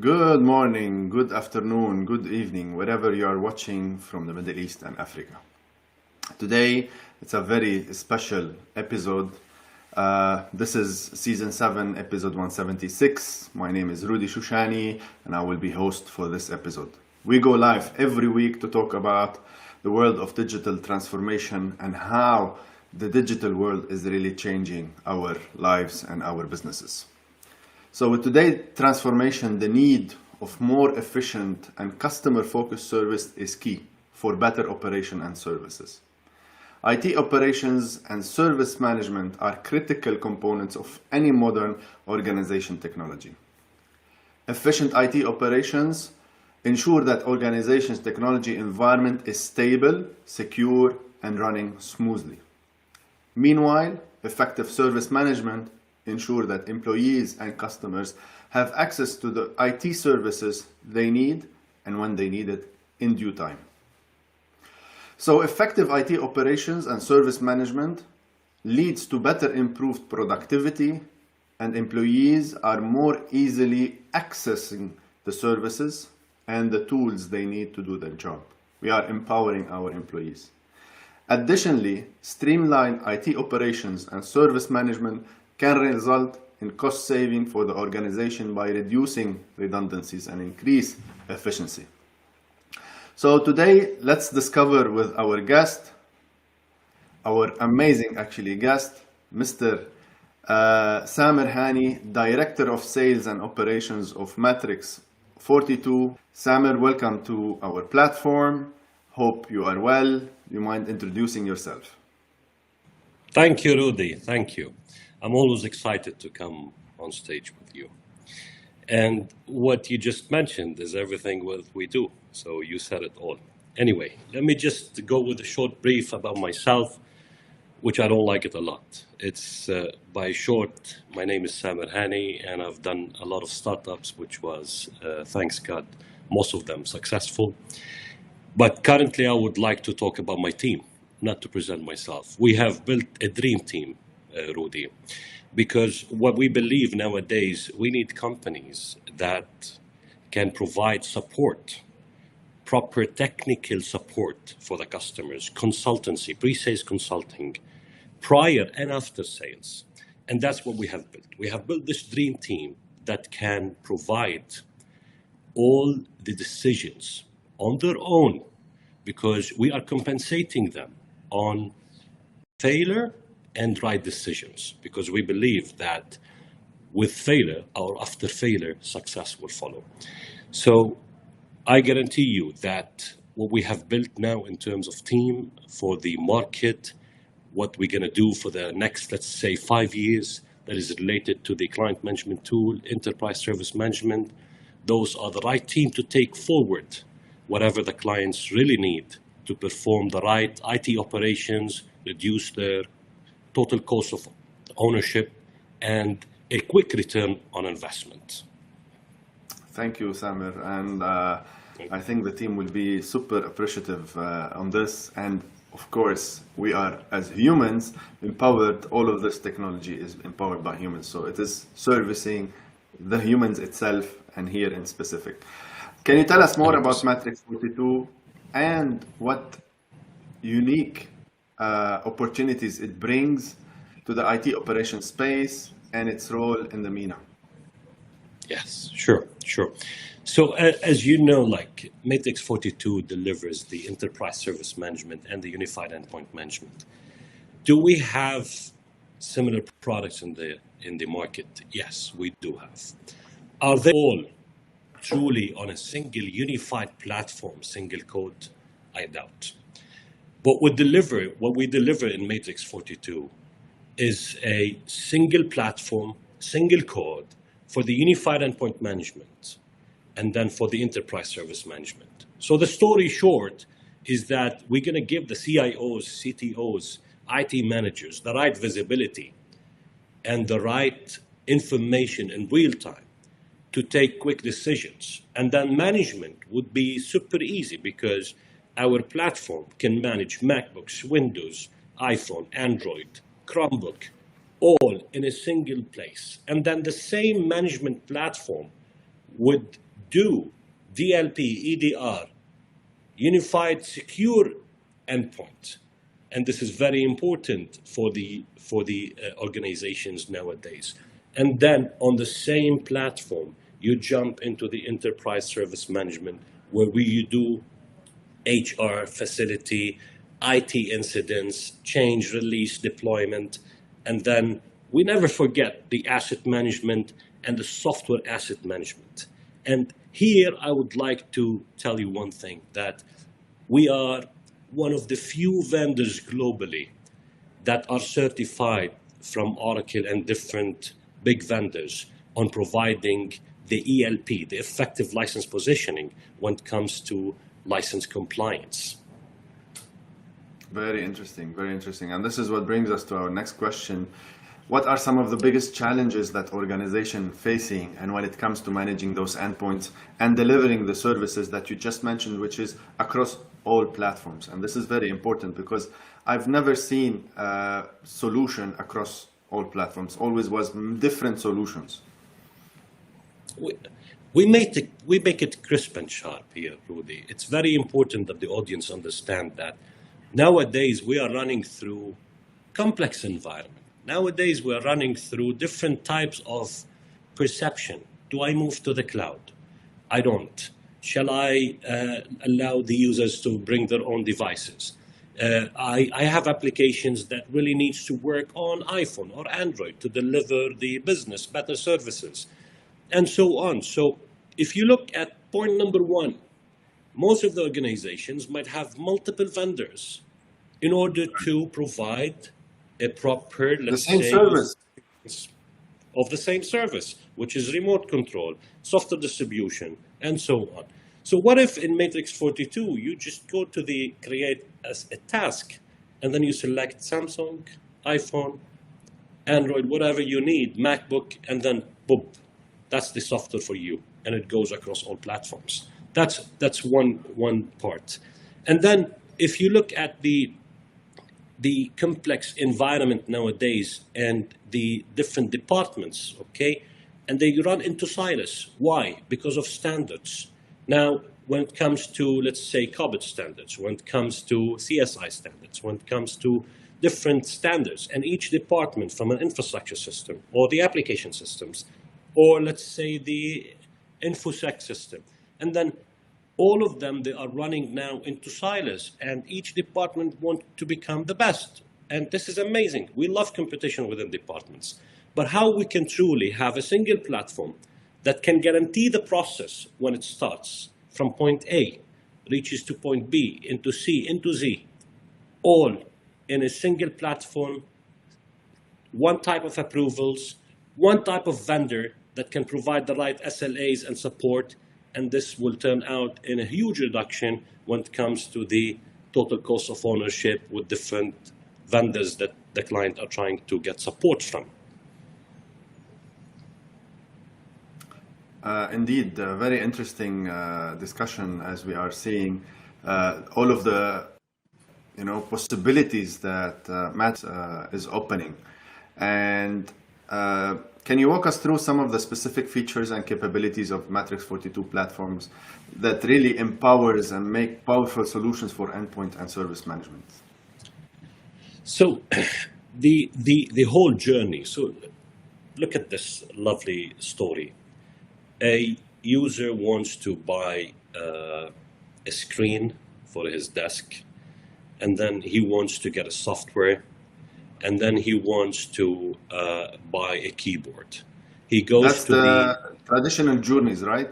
Good morning, good afternoon, good evening, wherever you are watching from the Middle East and Africa. Today, it's a very special episode. This is Season 7, Episode 176. My name is Rudy Shoushany, and I will be host for this episode. We go live every week to talk about the world of digital transformation and how the digital world is really changing our lives and our businesses. So with today's transformation, the need of more efficient and customer-focused service is key for better operation and services. IT operations and service management are critical components of any modern organization technology. Efficient IT operations ensure that organization's technology environment is stable, secure, and running smoothly. Meanwhile, effective service management ensure that employees and customers have access to the IT services they need and when they need it in due time. So effective IT operations and service management leads to better improved productivity, and employees are more easily accessing the services and the tools they need to do their job. We are empowering our employees. Additionally, streamlined IT operations and service management can result in cost saving for the organization by reducing redundancies and increase efficiency. So today, let's discover with our guest, our amazing guest, Mr. Samer Hani, Director of Sales and Operations of Matrix42. Samer, welcome to our platform. Hope you are well. Do you mind introducing yourself? Thank you, Rudy. Thank you. I'm always excited to come on stage with you. And what you just mentioned is everything what we do. So you said it all. Anyway, let me just go with a short brief about myself, which I don't like it a lot. It's by short, my name is Samer Hani, and I've done a lot of startups, which was, thanks God, most of them successful. But currently, I would like to talk about my team, not to present myself. We have built a dream team, Rudy, because what we believe nowadays, we need companies that can provide support, proper technical support for the customers, consultancy, pre-sales consulting, prior and after sales. And that's what we have built. We have built this dream team that can provide all the decisions on their own, because we are compensating them on failure and right decisions, because we believe that with failure or after failure, success will follow. So I guarantee you that what we have built now in terms of team for the market, what we're going to do for the next, let's say, 5 years, that is related to the client management tool, enterprise service management, those are the right team to take forward whatever the clients really need to perform the right IT operations, reduce their total cost of ownership, and a quick return on investment. Thank you, Samer. And I think the team will be super appreciative on this. And of course, we are, as humans, empowered. All of this technology is empowered by humans. So it is servicing the humans itself, and here in specific. Can you tell us more about Matrix42 and what unique opportunities it brings to the IT operation space and its role in the MENA? Yes, sure. So as you know, like Matrix42 delivers the enterprise service management and the unified endpoint management. Do we have similar products in the market? Yes, we do have. Are they all truly on a single unified platform, single code? I doubt. What we deliver in Matrix42 is a single platform, single code for the unified endpoint management, and then for the enterprise service management. So the story short is that we're going to give the CIOs, CTOs, IT managers the right visibility and the right information in real time to take quick decisions. And then management would be super easy, because our platform can manage MacBooks, Windows, iPhone, Android, Chromebook, all in a single place. And then the same management platform would do DLP, EDR, unified secure endpoint. And this is very important for the organizations nowadays. And then on the same platform, you jump into the enterprise service management, where you do HR, facility, IT incidents, change, release, deployment, and then we never forget the asset management and the software asset management. And here I would like to tell you one thing, that we are one of the few vendors globally that are certified from Oracle and different big vendors on providing the ELP, the effective license positioning, when it comes to license compliance. Very interesting, very interesting. And this is what brings us to our next question. What are some of the biggest challenges that organizations facing, and when it comes to managing those endpoints and delivering the services that you just mentioned, which is across all platforms? And this is very important because I've never seen a solution across all platforms. Always was different solutions. We make it crisp and sharp here, Rudy. It's very important that the audience understand that nowadays we are running through complex environment. Nowadays we are running through different types of perception. Do I move to the cloud? I don't. Shall I allow the users to bring their own devices? I have applications that really needs to work on iPhone or Android to deliver the business better services, and so on. So if you look at point number one, most of the organizations might have multiple vendors in order to provide a proper, let's say, service of the same service, which is remote control, software distribution, and so on. So what if in Matrix42, you just go to the create as a task, and then you select Samsung, iPhone, Android, whatever you need, MacBook, and then boom, that's the software for you, and it goes across all platforms. That's one part. And then if you look at the complex environment nowadays and the different departments, okay, and they run into silos. Why? Because of standards. Now, when it comes to, let's say, COBIT standards, when it comes to CSI standards, when it comes to different standards, and each department from an infrastructure system or the application systems, or let's say the InfoSec system, and then all of them, they are running now into silos, and each department wants to become the best. And this is amazing. We love competition within departments. But how we can truly have a single platform that can guarantee the process when it starts from point A, reaches to point B, into C, into Z, all in a single platform, one type of approvals, one type of vendor that can provide the right SLAs and support, and this will turn out in a huge reduction when it comes to the total cost of ownership with different vendors that the client are trying to get support from. Indeed, very interesting discussion, as we are seeing all of the possibilities that Matt is opening. And can you walk us through some of the specific features and capabilities of Matrix42 platforms that really empowers and make powerful solutions for endpoint and service management? So the whole journey, so look at this lovely story. A user wants to buy a screen for his desk, and then he wants to get a software, and then he wants to buy a keyboard. He goes That's to the traditional journeys, right?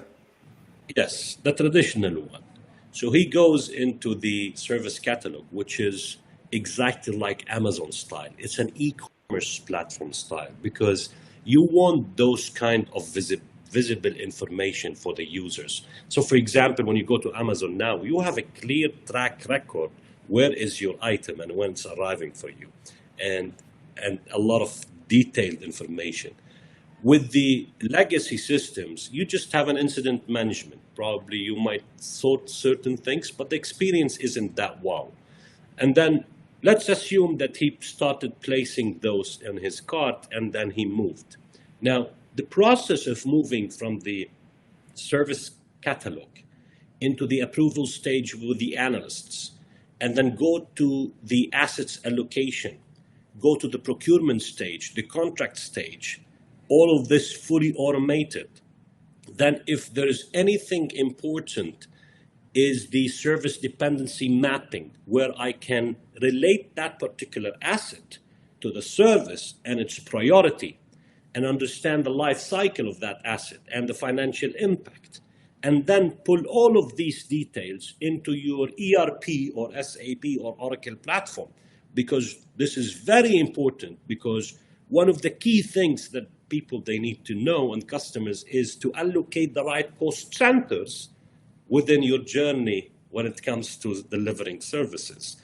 Yes, the traditional one. So he goes into the service catalog, which is exactly like Amazon style. It's an e-commerce platform style, because you want those kind of visible information for the users. So for example, when you go to Amazon now, you have a clear track record. Where is your item and when it's arriving for you? And a lot of detailed information. With the legacy systems, you just have an incident management. Probably you might sort certain things, but the experience isn't that wow. And then let's assume that he started placing those in his cart and then he moved. Now, the process of moving from the service catalog, into the approval stage with the analysts, and then go to the assets allocation, go to the procurement stage, the contract stage, all of this fully automated. Then if there is anything important is the service dependency mapping, where I can relate that particular asset to the service and its priority and understand the life cycle of that asset and the financial impact, and then pull all of these details into your ERP or SAP or Oracle platform, because this is very important, because one of the key things that people they need to know and customers is to allocate the right cost centers within your journey when it comes to delivering services.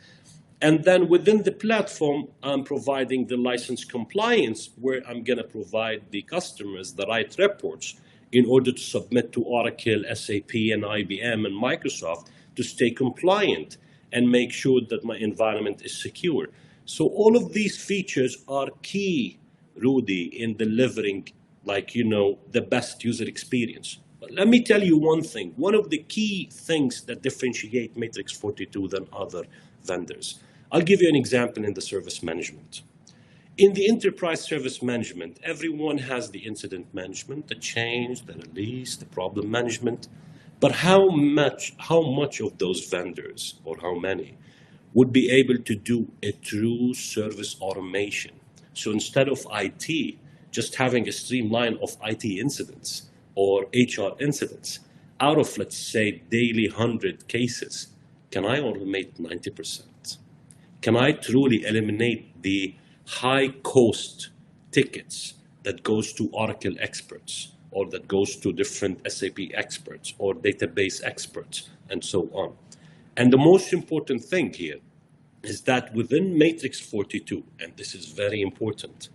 And then within the platform, I'm providing the license compliance, where I'm going to provide the customers the right reports in order to submit to Oracle, SAP, and IBM and Microsoft to stay compliant and make sure that my environment is secure. So all of these features are key, Rudy, in delivering, the best user experience. But let me tell you one thing. One of the key things that differentiate Matrix42 than other vendors. I'll give you an example in the service management. In the enterprise service management, everyone has the incident management, the change, the release, the problem management. But how much of those vendors, or how many, would be able to do a true service automation? So instead of IT, just having a streamline of IT incidents or HR incidents, out of, let's say, daily 100 cases, can I automate 90%? Can I truly eliminate the high cost tickets that goes to Oracle experts, or that goes to different SAP experts or database experts, and so on? And the most important thing here is that within Matrix42, and this is very important,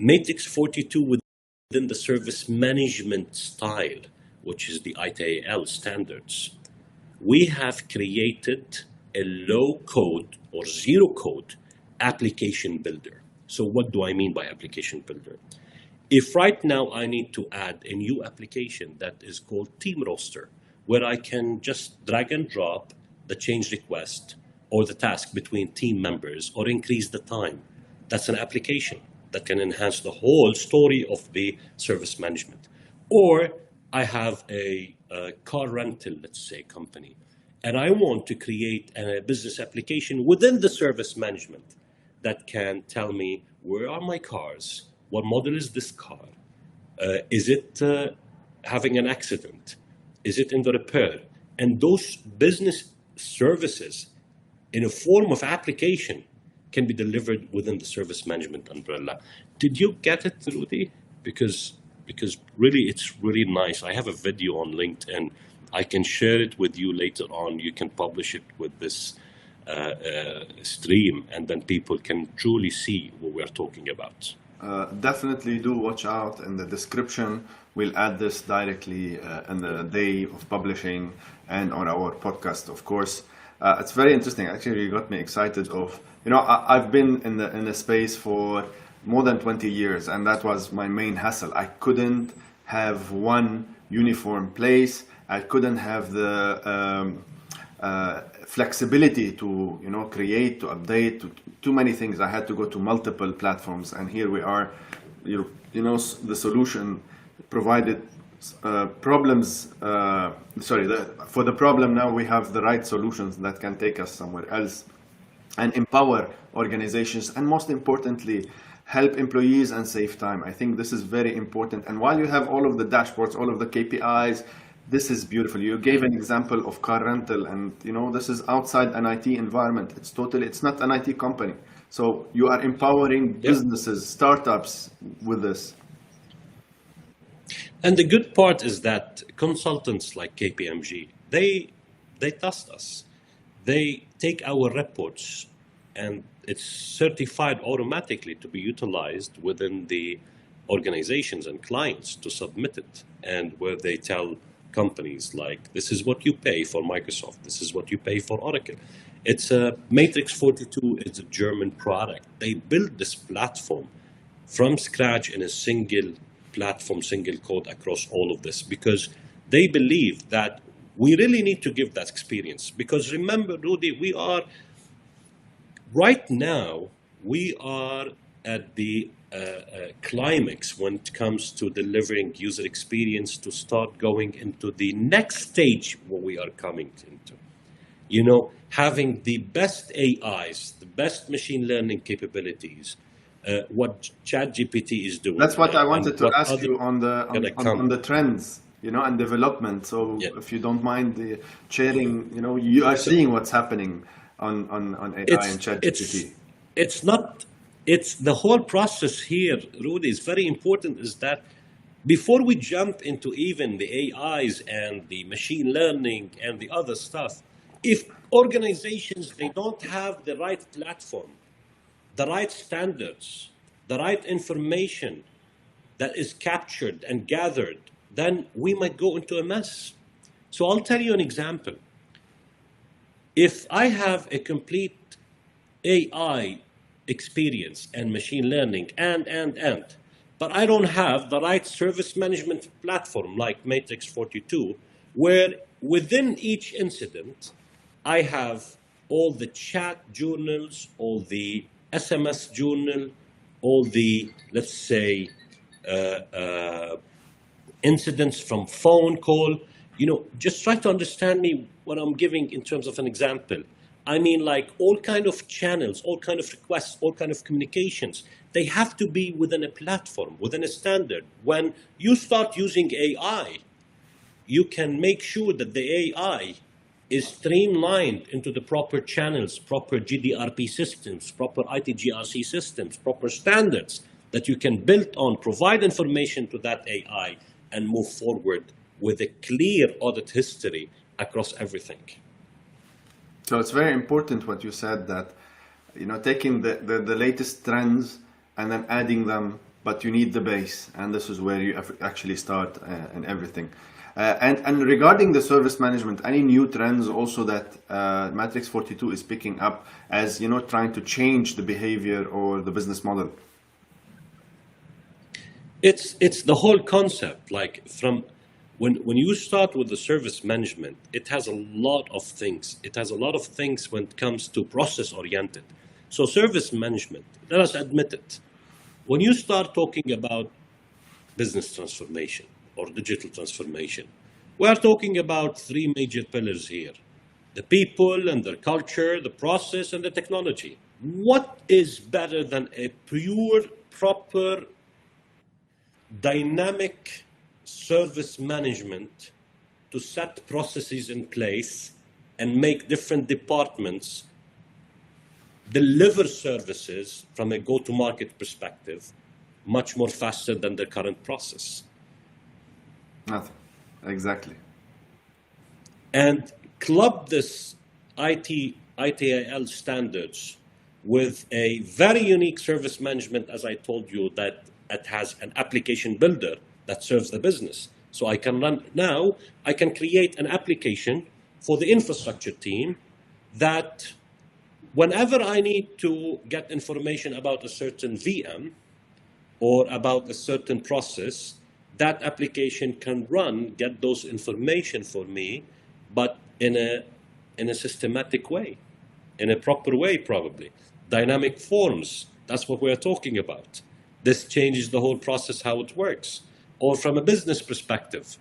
Matrix42 within the service management style, which is the ITAL standards, we have created a low-code or zero-code application builder. So what do I mean by application builder? If right now I need to add a new application that is called Team Roster, where I can just drag and drop the change request or the task between team members or increase the time, that's an application that can enhance the whole story of the service management. Or I have a car rental, let's say, company, and I want to create a business application within the service management that can tell me, where are my cars? What model is this car? Is it having an accident? Is it in the repair? And those business services in a form of application can be delivered within the service management umbrella. Did you get it, Rudy? Because really, it's really nice. I have a video on LinkedIn. I can share it with you later on. You can publish it with this stream, and then people can truly see what we're talking about. Definitely do watch out in the description. We'll add this directly in the day of publishing and on our podcast, of course. It's very interesting. Actually, you got me excited I've been in the space for more than 20 years, and that was my main hassle. I couldn't have one uniform place. I couldn't have the flexibility to create, to update, too many things. I had to go to multiple platforms, and here we are. The solution provided problems. For the problem now we have the right solutions that can take us somewhere else and empower organizations, and most importantly, help employees and save time. I think this is very important. And while you have all of the dashboards, all of the KPIs, this is beautiful. You gave an example of car rental, and this is outside an IT environment. It's not an IT company. So you are empowering businesses, startups with this. And the good part is that consultants like KPMG, they trust us. They take our reports, and it's certified automatically to be utilized within the organizations and clients to submit it, and where they tell companies like, this is what you pay for Microsoft, this is what you pay for Oracle. It's a Matrix42, it's a German product. They built this platform from scratch in a single platform, single code across all of this, because they believe that we really need to give that experience. Because remember, Rudy, right now, we are at the climax when it comes to delivering user experience to start going into the next stage what we are coming into. You know, having the best AIs, the best machine learning capabilities, what ChatGPT is doing. That's what I and wanted to what ask other you on gonna come. the trends, you know, and development. So Yeah. if you don't mind the sharing, you know, you are So seeing what's happening on AI and ChatGPT. it's not, it's the whole process here, Rudy, is very important, is that before we jump into even the AIs and the machine learning and the other stuff, if organizations, they don't have the right platform, the right standards, the right information that is captured and gathered, then we might go into a mess. So I'll tell you an example. If I have a complete AI experience and machine learning and, but I don't have the right service management platform like Matrix42, where within each incident, I have all the chat journals, all the SMS journal, all the, let's say, incidents from phone call. You know, just try to understand me what I'm giving in terms of an example. I mean, like all kind of channels, all kind of requests, all kind of communications, they have to be within a platform, within a standard. When you start using AI, you can make sure that the AI is streamlined into the proper channels, proper GDRP systems, proper ITGRC systems, proper standards that you can build on, provide information to that AI, and move forward with a clear audit history across everything. So it's very important what you said, that, you know, taking the latest trends and then adding them, but you need the base, and this is where you actually start and everything. And regarding the service management, any new trends also that Matrix42 is picking up as, you know, trying to change the behavior or the business model? It's the whole concept. Like from when you start with the service management, it has a lot of things. It has a lot of things when it comes to process oriented. So service management, let us admit it. When you start talking about business transformation or digital transformation, we are talking about three major pillars here: the people and their culture, the process, and the technology. What is better than a pure, proper, dynamic service management to set processes in place and make different departments deliver services from a go-to-market perspective much more faster than the current process? Nothing. Exactly. And club this ITIL standards with a very unique service management, as I told you, that it has an application builder that serves the business. So I can create an application for the infrastructure team that whenever I need to get information about a certain VM or about a certain process, that application can get those information for me, but in a systematic way, in a proper way, probably. Dynamic forms, that's what we're talking about. This changes the whole process, how it works. Or from a business perspective.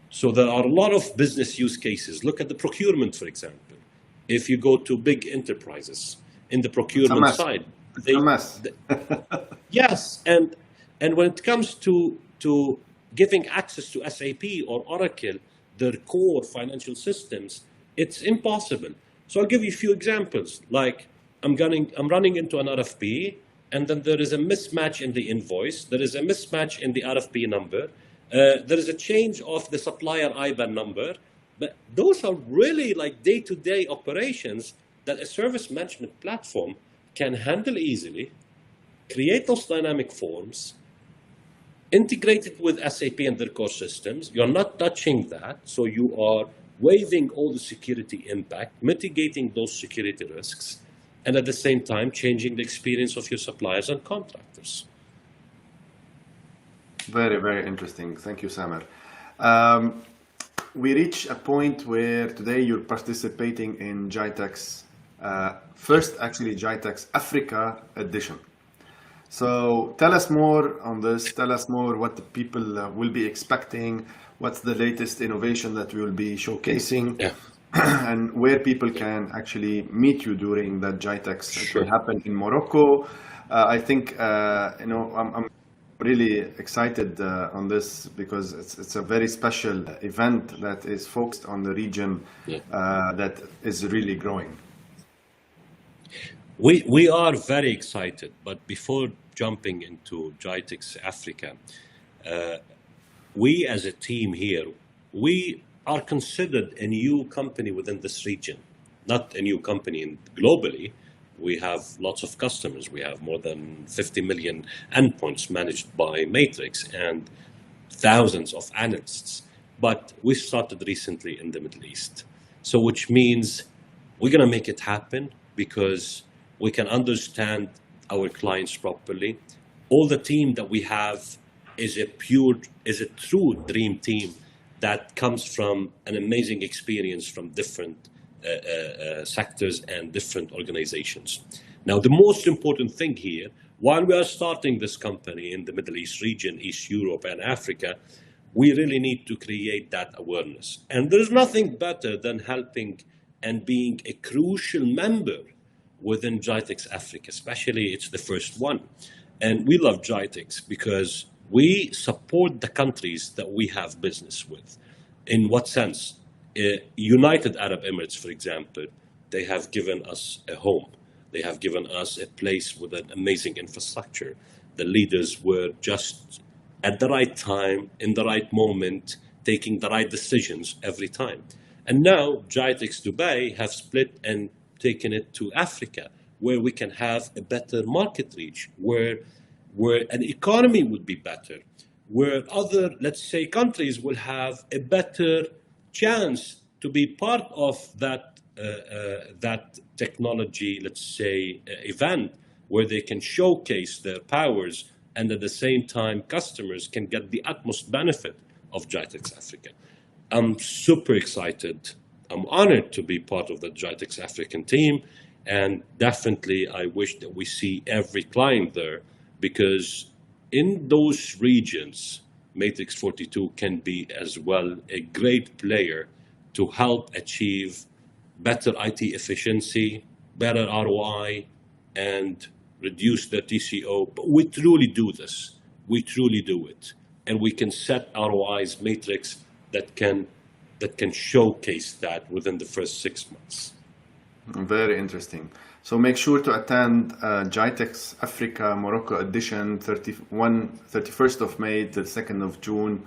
So there are a lot of business use cases. Look at the procurement, for example. If you go to big enterprises in the procurement side, it's a mess. Yes, and when it comes to giving access to SAP or Oracle, their core financial systems, it's impossible. So I'll give you a few examples. Like I'm running into an RFP, and then there is a mismatch in the invoice. There is a mismatch in the RFP number. There is a change of the supplier IBAN number. But those are really like day-to-day operations that a service management platform can handle easily, create those dynamic forms, integrate it with SAP and their core systems. You're not touching that, so you are waiving all the security impact, mitigating those security risks, and at the same time changing the experience of your suppliers and contractors. Very, very interesting. Thank you, Samer. We reach a point where today you're participating in GITEX, first actually GITEX Africa edition. So tell us more on this, tell us more what the people will be expecting, what's the latest innovation that we will be showcasing, Yeah. and where people can actually meet you during that GITEX. Sure. It will happen in Morocco. I think, I'm really excited on this because it's a very special event that is focused on the region that is really growing. We are very excited, but before jumping into GITEX Africa, we as a team here, we are considered a new company within this region, not a new company globally. We have lots of customers. We have more than 50 million endpoints managed by Matrix and thousands of analysts. But we started recently in the Middle East. So which means we're going to make it happen because we can understand our clients properly. All the team that we have is a true dream team that comes from an amazing experience from different sectors and different organizations. Now, the most important thing here, while we are starting this company in the Middle East region, East Europe and Africa, we really need to create that awareness. And there's nothing better than helping and being a crucial member within GITEX Africa, especially it's the first one. And we love GITEX because we support the countries that we have business with. In what sense? United Arab Emirates, for example, they have given us a home. They have given us a place with an amazing infrastructure. The leaders were just at the right time, in the right moment, taking the right decisions every time. And now GITEX Dubai have split and taken it to Africa, where we can have a better market reach, where an economy would be better, where other, let's say, countries will have a better chance to be part of that technology, let's say, event, where they can showcase their powers, and at the same time, customers can get the utmost benefit of GITEX Africa. I'm super excited. I'm honored to be part of the GITEX African team, and definitely I wish that we see every client there, because in those regions, Matrix42 can be as well a great player to help achieve better IT efficiency, better ROI, and reduce the TCO. But we truly do this. We truly do it. And we can set ROIs matrix that can showcase that within the first 6 months. Very interesting. So make sure to attend GITEX Africa Morocco edition 31st of May to the 2nd of June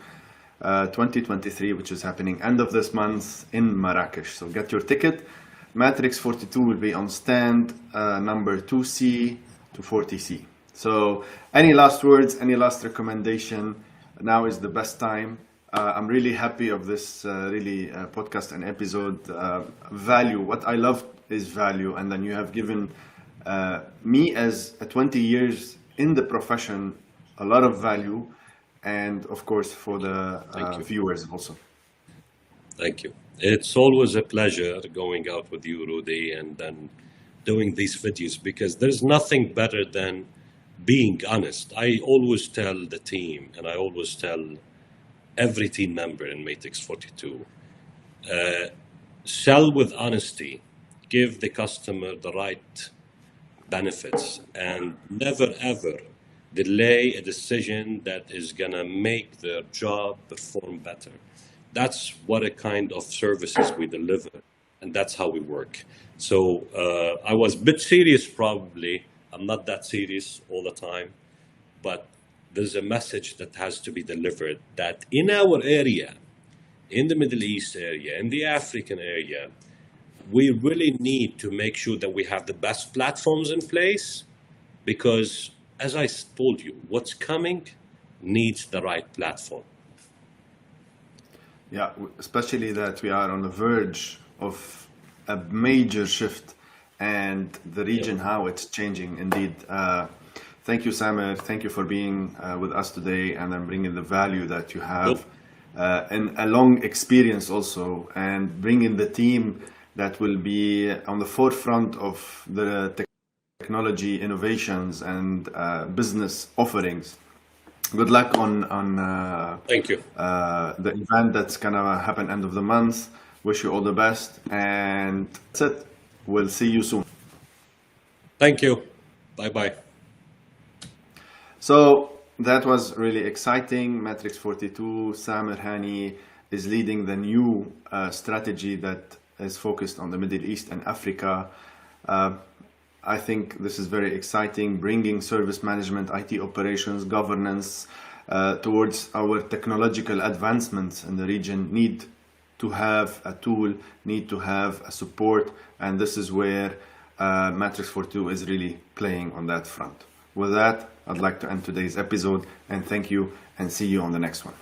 2023, which is happening end of this month in Marrakesh. So get your ticket. Matrix42 will be on stand number 2C to 40C. So any last words, any last recommendation? Now is the best time. I'm really happy of this podcast and episode. Value, what I love is value, and then you have given me as 20 years in the profession a lot of value, and of course for the viewers also. Thank you. It's always a pleasure going out with you, Rudy, and then doing these videos, because there's nothing better than being honest. I always tell the team, and I always tell every team member in Matrix42, sell with honesty, give the customer the right benefits, and never ever delay a decision that is gonna make their job perform better. That's what a kind of services we deliver, and that's how we work. So I was a bit serious probably. I'm not that serious all the time, but there's a message that has to be delivered that in our area, in the Middle East area, in the African area, we really need to make sure that we have the best platforms in place, because as I told you, what's coming needs the right platform. Yeah, especially that we are on the verge of a major shift, and the region, how it's changing indeed. Thank you, Samer. Thank you for being with us today, and then bringing the value that you have and a long experience also, and bring in the team that will be on the forefront of the technology innovations and business offerings. Good luck on Thank you. the event that's gonna happen end of the month. Wish you all the best, and that's it. We'll see you soon. Thank you. Bye-bye. So that was really exciting. Matrix42, Samer Hani is leading the new strategy that is focused on the Middle East and Africa. I think this is very exciting, bringing service management, IT operations, governance towards our technological advancements in the region. Need to have a tool, need to have a support, and this is where Matrix42 is really playing on that front. With that, I'd like to end today's episode, and thank you, and see you on the next one.